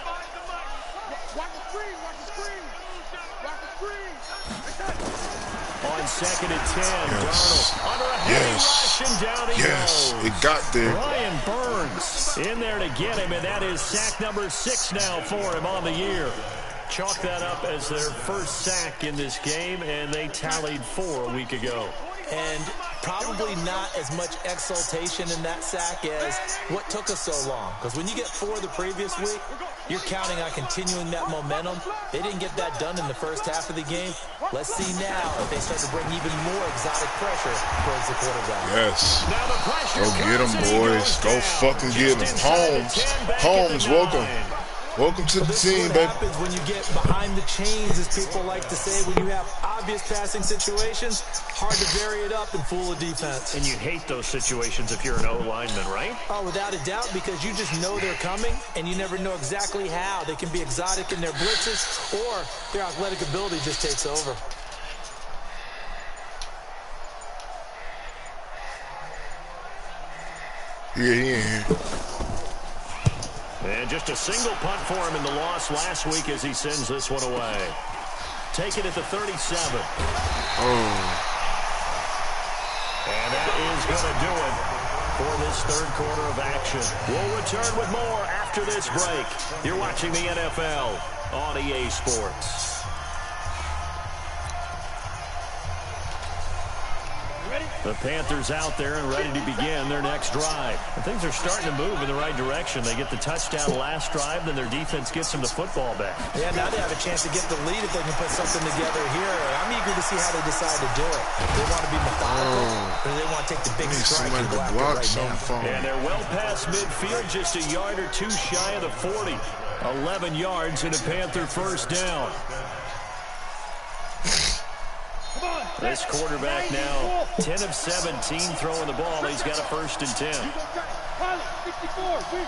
On 2nd and 10, yes. Darnold under a heavy rush, and down he goes. It got there. Brian Burns in there to get him, and that is sack number 6 now for him on the year. Chalk that up as their first sack in this game, and they tallied 4 a week ago. And probably not as much exultation in that sack as what took us so long. Because when you get 4 the previous week, you're counting on continuing that momentum. They didn't get that done in the first half of the game. Let's see now if they start to bring even more exotic pressure towards the quarterback. Yes. Now the pressure go get them, boys. Go fucking get them. Holmes, welcome. Welcome to the team, baby. What happens when you get behind the chains, as people like to say, when you have obvious passing situations, hard to vary it up and fool a defense. And you hate those situations if you're an O-lineman, right? Oh, without a doubt, because you just know they're coming, and you never know exactly how. They can be exotic in their blitzes, or their athletic ability just takes over. Yeah, he in here. And just a single punt for him in the loss last week as he sends this one away. Take it at the 37. Oh. And that is going to do it for this 3rd quarter of action. We'll return with more after this break. You're watching the NFL on EA Sports. The Panthers out there and ready to begin their next drive. And things are starting to move in the right direction. They get the touchdown last drive, then their defense gets them the football back. Yeah, now they have a chance to get the lead if they can put something together here. I'm eager to see how they decide to do it. They want to be methodical, or they want to take the big strike and go after it right now. And they're well past midfield, just a yard or 2 shy of the 40. 11 yards and a Panther first down. This quarterback now 10 of 17 throwing the ball. He's got a 1st and 10. Pilot, 64, win.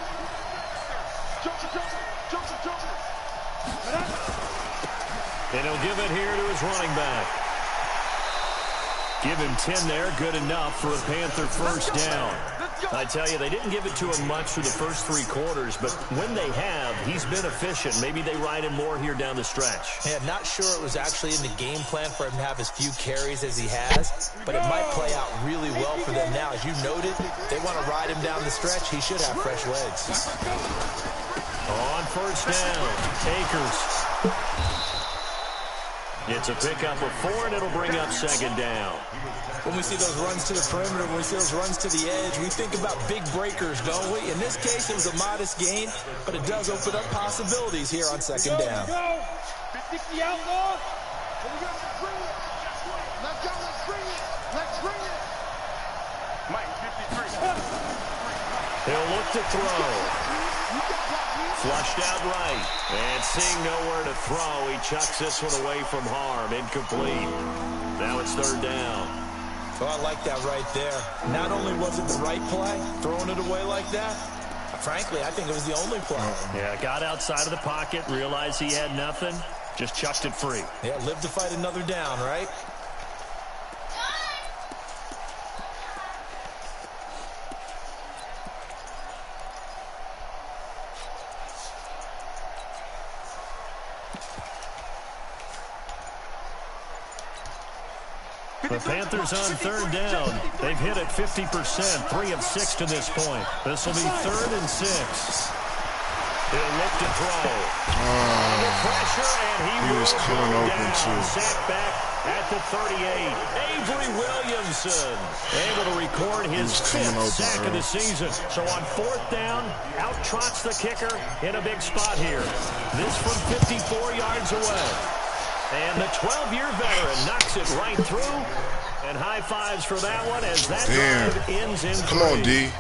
And he'll give it here to his running back. Give him 10 there, good enough for a Panther first down. I tell you, they didn't give it to him much through the first 3 quarters, but when they have, he's been efficient. Maybe they ride him more here down the stretch. Yeah, not sure it was actually in the game plan for him to have as few carries as he has, but it might play out really well for them now. As you noted, they want to ride him down the stretch. He should have fresh legs. On first down, Akers. It's a pickup of 4, and it'll bring up second down. When we see those runs to the perimeter, when we see those runs to the edge, we think about big breakers, don't we? In this case, it was a modest gain, but it does open up possibilities here on second down. Let's outlaw. Let's bring it. Let's bring it. Let's bring it. Mike, 53. He'll look to throw. Flushed out right. And seeing nowhere to throw, he chucks this one away from harm. Incomplete. Now it's third down. Oh, I like that right there. Not only was it the right play, throwing it away like that, frankly, I think it was the only play. Yeah, got outside of the pocket, realized he had nothing, just chucked it free. Yeah, live to fight another down, right? The Panthers on third down. They've hit it 50%, 3 of 6 to this point. This will be 3rd and 6. He'll look to throw. Under pressure, and he was coming open too. Sack back at the 38. Avery Williamson able to record his 5th sack of the season. So on 4th down, out trots the kicker in a big spot here. This from 54 yards away. And the 12-year veteran knocks it right through. And high fives for that one as that drive ends in 3. Come on, D.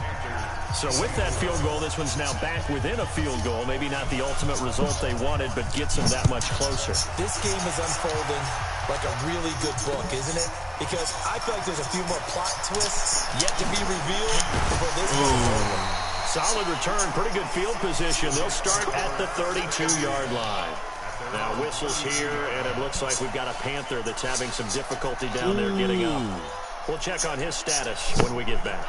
So with that field goal, this one's now back within a field goal. Maybe not the ultimate result they wanted, but gets them that much closer. This game is unfolding like a really good book, isn't it? Because I feel like there's a few more plot twists yet to be revealed before this game is over. Solid return, pretty good field position. They'll start at the 32-yard line. Now whistles here, and it looks like we've got a Panther that's having some difficulty down there getting up. We'll check on his status when we get back.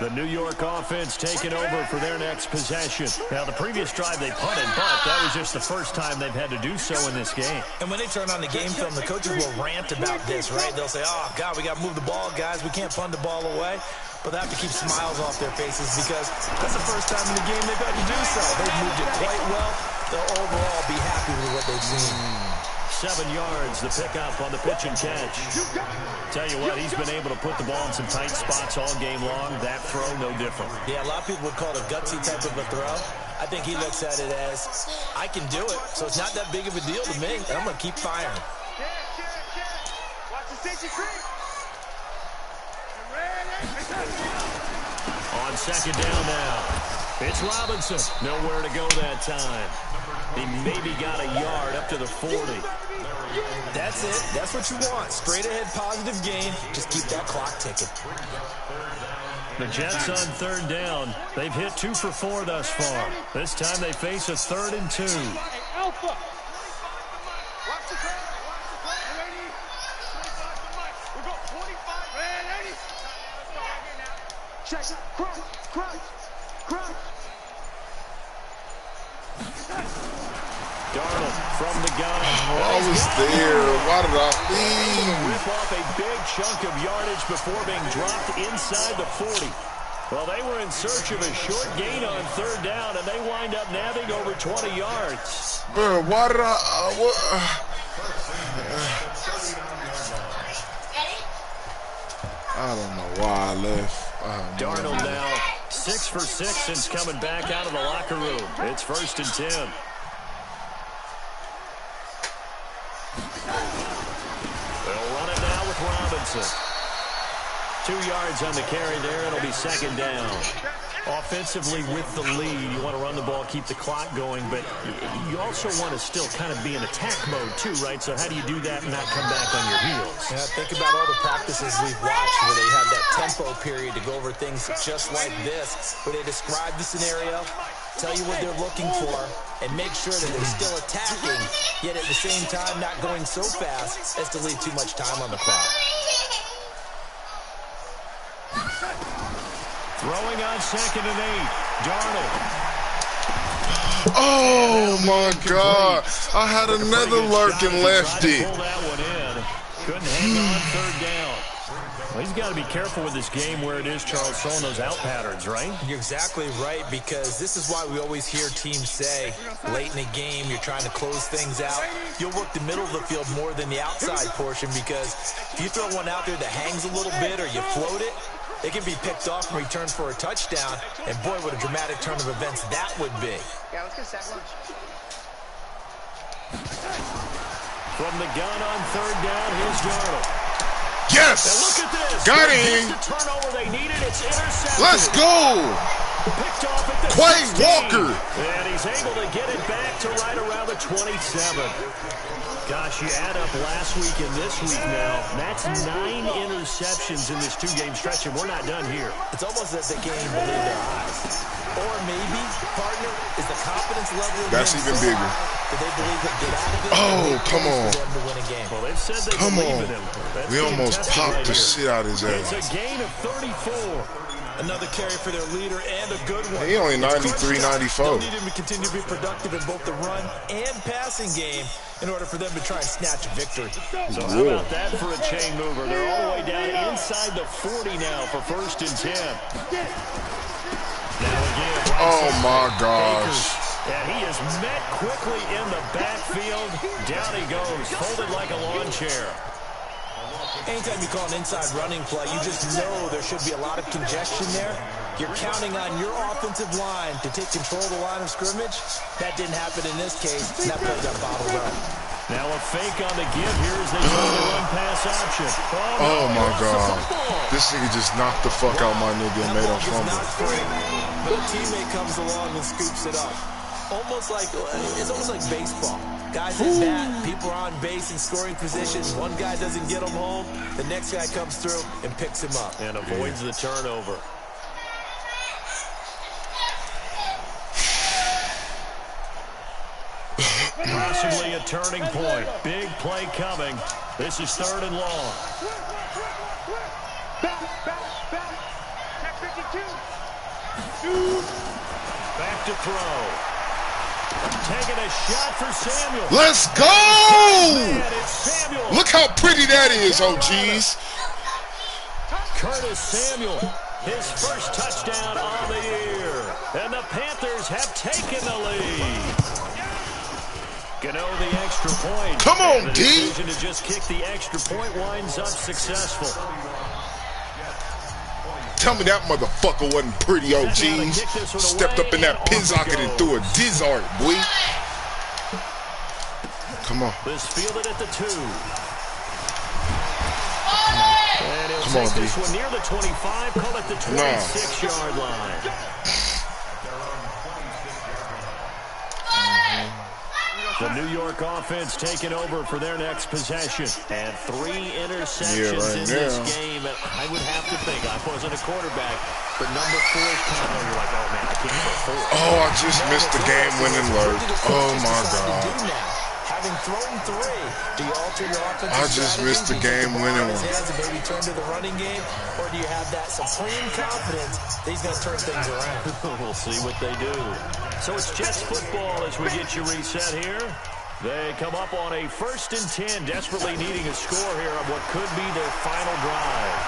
The New York offense taking over for their next possession. Now, the previous drive they punted, but that was just the first time they've had to do so in this game. And when they turn on the game film, the coaches will rant about this, right? They'll say, oh, God, we got to move the ball, guys. We can't punt the ball away. But they have to keep smiles off their faces because that's the first time in the game they've had to do so. They've moved it quite well. They'll overall be happy with what they've seen. 7 yards, the pickup on the pitch and catch. Tell you what, he's been able to put the ball in some tight spots all game long. That throw, no different. Yeah, a lot of people would call it a gutsy type of a throw. I think he looks at it as, I can do it, so it's not that big of a deal to me, and I'm going to keep firing. Watch the safety creep. On second down now. It's Robinson. Nowhere to go that time. He maybe got a yard up to the 40. That's it. That's what you want. Straight ahead positive gain. Just keep that clock ticking. The Jets on third down. They've hit 2 for 4 thus far. This time they face a 3rd and 2. Alpha. Watch the play. Ready? 25 to Mike. We'll go 25. Ready? Let's go right here now. Check. Crunch. Darnold from the gun. I was there. Why did I leave? Rip off a big chunk of yardage before being dropped inside the 40. Well, they were in search of a short gain on third down, and they wind up nabbing over 20 yards. Bro, why did I... I don't know why I left. Darnold now 6 for 6 since coming back out of the locker room. It's 1st and 10. They'll run it now with Robinson. 2 yards on the carry there. It'll be second down. Offensively with the lead, you want to run the ball, keep the clock going, but you also want to still kind of be in attack mode too, right? So how do you do that and not come back on your heels? Yeah, think about all the practices we've watched where they have that tempo period to go over things just like this, where they describe the scenario, tell you what they're looking for, and make sure that they're still attacking, yet at the same time not going so fast as to leave too much time on the clock. Throwing on 2nd and 8, Darnold. Oh, my God. I had another lurking lefty. Pull that one in. Couldn't hang on 3rd down. Well, he's got to be careful with this game where it is, Charles, throwing those out patterns, right? You're exactly right, because this is why we always hear teams say, late in the game, you're trying to close things out. You'll work the middle of the field more than the outside portion, because if you throw one out there that hangs a little bit or you float it, it can be picked off and returned for a touchdown, and boy, what a dramatic turn of events that would be. Yeah, let's get sack lunch. From the gun on 3rd down, here's Darnold. Yes! And look at this. Got him. The turnover they needed, it's intercepted. Let's go! Picked off at the Quay 16. Walker. And he's able to get it back to right around the 27. Gosh, you add up last week and this week now. That's 9 interceptions in this 2-game stretch, and we're not done here. It's almost as if they can't even believe their eyes. Or maybe, partner, is the confidence level That's even bigger. that they believe they'll get out of it. Oh, come on. For them to win a game. Well, they've said they Come believe on. in him. That's We being almost tested popped right the here. shit out of his It's ass. a gain of 34. Another carry for their leader and a good one. He only 93, 94. They'll need him to continue to be productive in both the run and passing game in order for them to try and snatch a victory. So how about that for a chain mover? They're all the way down inside the 40 now for 1st and 10. Now again, Oh, my gosh. and he is met quickly in the backfield. Down he goes, folded like a lawn chair. Anytime you call an inside running play, you just know there should be a lot of congestion there. You're counting on your offensive line to take control of the line of scrimmage. That didn't happen in this case, and that play got bottled up. Now a fake on the give here as they try the run-pass option. Oh, my God. This nigga just knocked the fuck out my nigga and made him It's fumble. not free, but a teammate comes along and scoops it up. It's almost like baseball. Guys at bat, people are on base in scoring positions. One guy doesn't get him home. The next guy comes through and picks him up. And avoids the turnover. Possibly a turning point. Big play coming. This is 3rd and long. Check 52. Back to throw. Taking a shot for Samuel. Let's go! And it's Samuel. Look how pretty that is, OGs. Curtis Samuel, his first touchdown on the year. And the Panthers have taken the lead. Gano the extra point. Come on, and the D. decision to just kick the extra point winds up successful. Tell me that motherfucker wasn't pretty, OGs. Stepped up in that pinsocket and threw a dizzart, boy. Come on. This fielded at the 2. And he'll Come on, take D. this one near the 25, call it the 26-yard line. The New York offense taking over for their next possession. And 3 interceptions in this game. I would have to think, I wasn't a quarterback, but number 4 is kind of, you're like, oh man, I can't go 4. Oh, I just missed the game-winning lurk. Oh, my God. Having thrown 3, do you alter your offensive I just missed the game-winning one. hands and maybe turn to the running game, or do you have that supreme confidence that he's going to turn things around? We'll see what they do. So it's Jets football as we get you reset here. They come up on a 1st and 10, desperately needing a score here on what could be their final drive.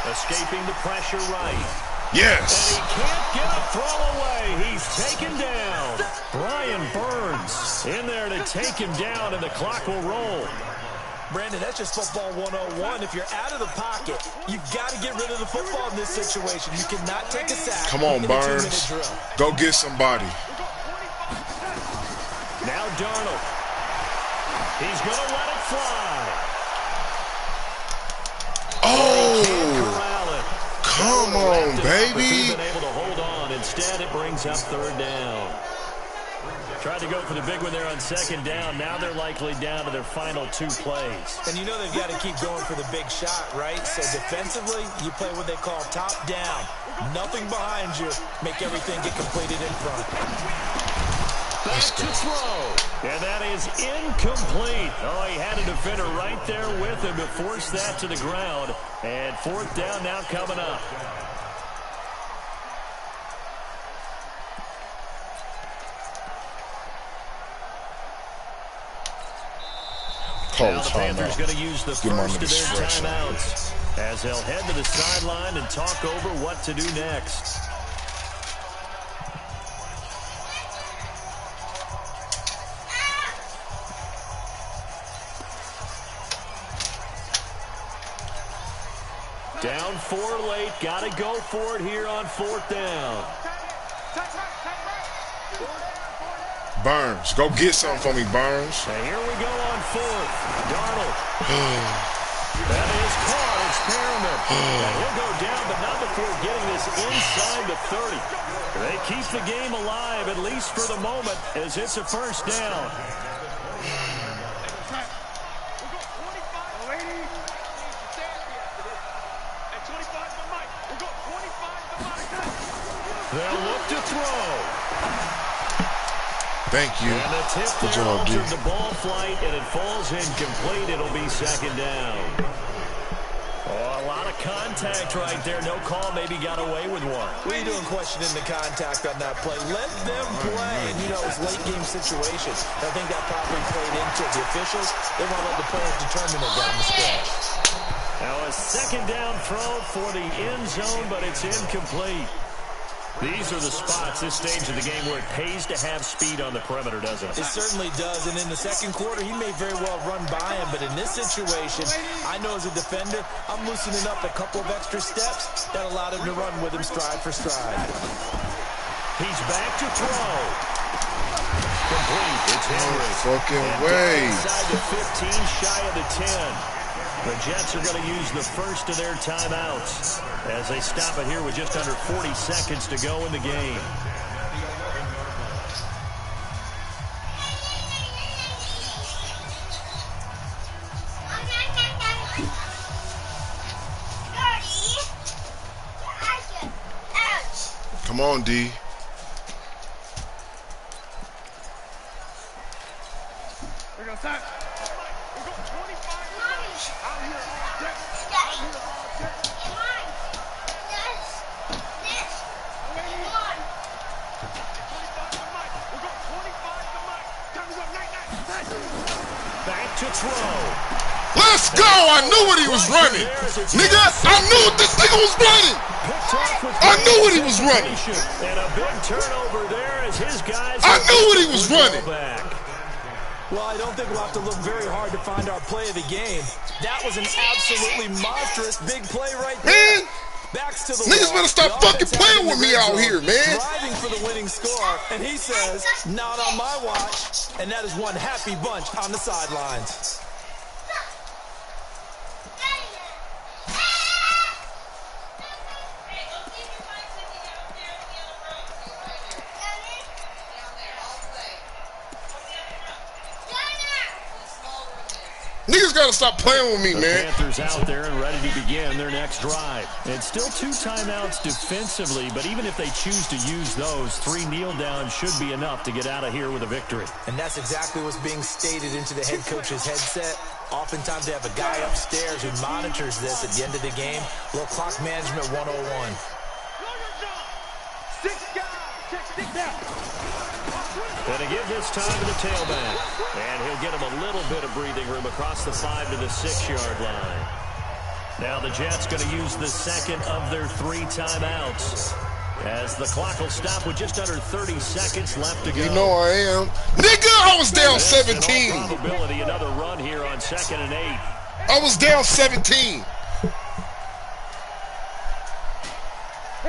Escaping the pressure right. Yes. And he can't get a throw away. He's taken down. Brian Burns in there to take him down, and the clock will roll. Brandon, that's just football 101. If you're out of the pocket, you've got to get rid of the football in this situation. You cannot take a sack. Come on, in a 2-minute Burns. drill. Go get somebody. Now Darnold. He's going to let it fly. Oh, Corral it. Come on, baby. Been able to hold on. Instead, it brings up third down. Tried to go for the big one there on second down. Now they're likely down to their final 2 plays. And you know they've got to keep going for the big shot, right? So defensively, you play what they call top down. Nothing behind you. Make everything get completed in front. Back to throw. And that is incomplete. Oh, he had a defender right there with him to force that to the ground. And fourth down now coming up. Call the Panthers going to use the first of their timeouts as they'll head to the sideline and talk over what to do next. Down 4 late. Got to go for it here on fourth down. Burns, go get something for me, Burns. And here we go on fourth. Darnold. That is caught. It's Perriman. And he'll go down, but not before getting this inside the 30. They keep the game alive, at least for the moment, as it's a first down. They'll look to throw. Thank you. And the tip Good there job, altered dude. the ball flight, and it falls incomplete. It'll be second down. Oh, a lot of contact right there. No call. Maybe got away with one. What are you doing questioning the contact on that play? Let them play. And, you know, it's late-game situations. I think that probably played into it. The officials, they want to let the players determine it down the stretch. Now a second down throw for the end zone, but it's incomplete. These are the spots, this stage of the game, where it pays to have speed on the perimeter, doesn't it? It certainly does, and in the second quarter, he may very well run by him, but in this situation, I know as a defender, I'm loosening up a couple of extra steps that allowed him to run with him stride for stride. He's back to throw. Complete. It's Henry. No fucking way. Inside the 15, shy of the 10. The Jets are going to use the first of their timeouts as they stop it here with just under 40 seconds to go in the game. Come on, D. We're going to start. Back to throw. Let's go! I knew what he was running. Nigga, I knew what this nigga was running. I knew what he was running. And a big turnover there as his guys. I knew what he was running. Well, I don't think we'll have to look very hard to find our play of the game. That was an absolutely monstrous big play right there. Man, Backs to the niggas wall. better stop fucking playing with me out here, man. Driving for the winning score, and he says, not on my watch. And that is one happy bunch on the sidelines. Niggas gotta stop playing with me, The man. Panthers out there and ready to begin their next drive. It's still 2 timeouts defensively, but even if they choose to use those, 3 kneel downs should be enough to get out of here with a victory. And that's exactly what's being stated into the head coach's headset. Oftentimes they have a guy upstairs who monitors this at the end of the game. A little clock management 101. Going to give this time to the tailback. And he'll get him a little bit of breathing room across the 5 to the 6-yard line. Now the Jets going to use the second of their 3 timeouts, as the clock will stop with just under 30 seconds left to go. You know I am. Nigga, I was down 17. In all probability, another run here on 2nd and 8. I was down 17.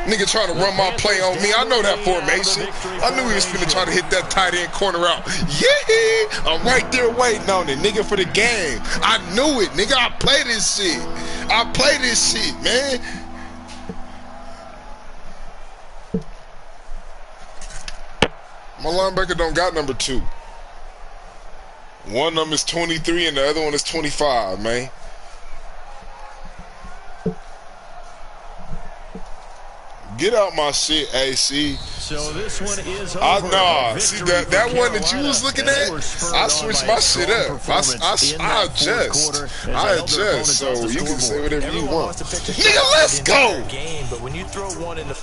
Nigga trying to run my play on me. I know that formation. I knew he was finna try to hit that tight end corner out. Yeah, I'm right there waiting on it, nigga, for the game. I knew it, nigga. I play this shit. I play this shit, man. My linebacker don't got number 2. One of them is 23 and the other one is 25, man. Get out my shit, AC. So this one is over. Nah, see that one that you was looking at? I switched my shit up. I adjust. So you can say whatever you want. Nigga, let's go. But when you throw one in the